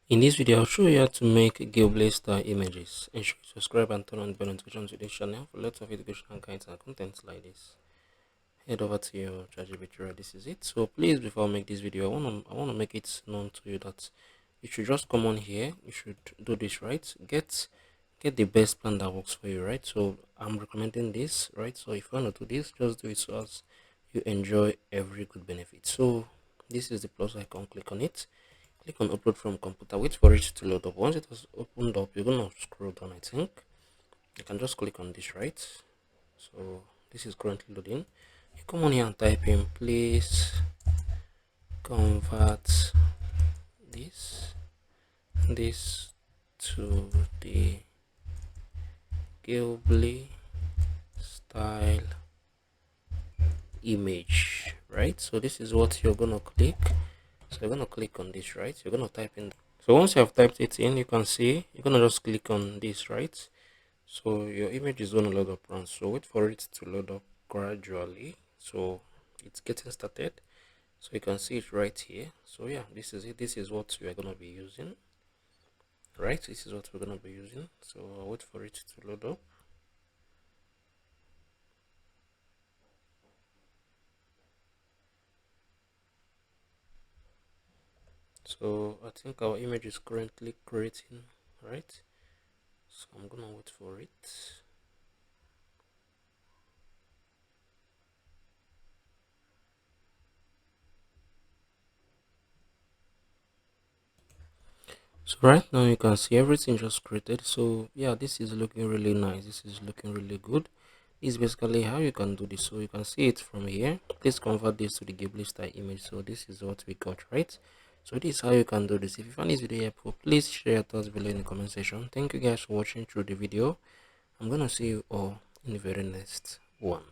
In this video, I'll show you how to make Ghibli style images. Ensure you subscribe and turn on the bell notifications to this channel for lots of educational guides and contents like this. Head over to your ChatGPT. This is it. So please, before I make this video, I wanna make it known to you that you should just come on here. You should do this right. Get the best plan that works for you, right? So I'm recommending this, right? So if you want to do this, just do it so as you enjoy every good benefit. So this is the plus icon. Click on it. Click on upload from computer. Wait for it to load up. Once it has opened up, you're gonna scroll down. I think you can just click on this, right? So this is currently loading. You come on here and type in, please convert this to the Ghibli style image, right? So this is what you're gonna click. So you're gonna click on this, right? You're gonna type in. So once you have typed it in, you can see you're gonna just click on this, right? So your image is gonna load up once. So wait for it to load up gradually. So it's getting started. So you can see it right here. So yeah, this is it. This is what we are gonna be using, right? This is what we're gonna be using. So I'll wait for it to load up. So I think our image is currently creating, right? So I'm gonna wait for it. So right now you can see everything just created. So yeah, this is looking really nice. This is looking really good. This is basically how you can do this. So you can see it from here. Please convert this to the Ghibli style image. So this is what we got, right? So this is how you can do this. If you found this video helpful, please share your thoughts below in the comment section. Thank you guys for watching through the video. I'm gonna see you all in the very next one.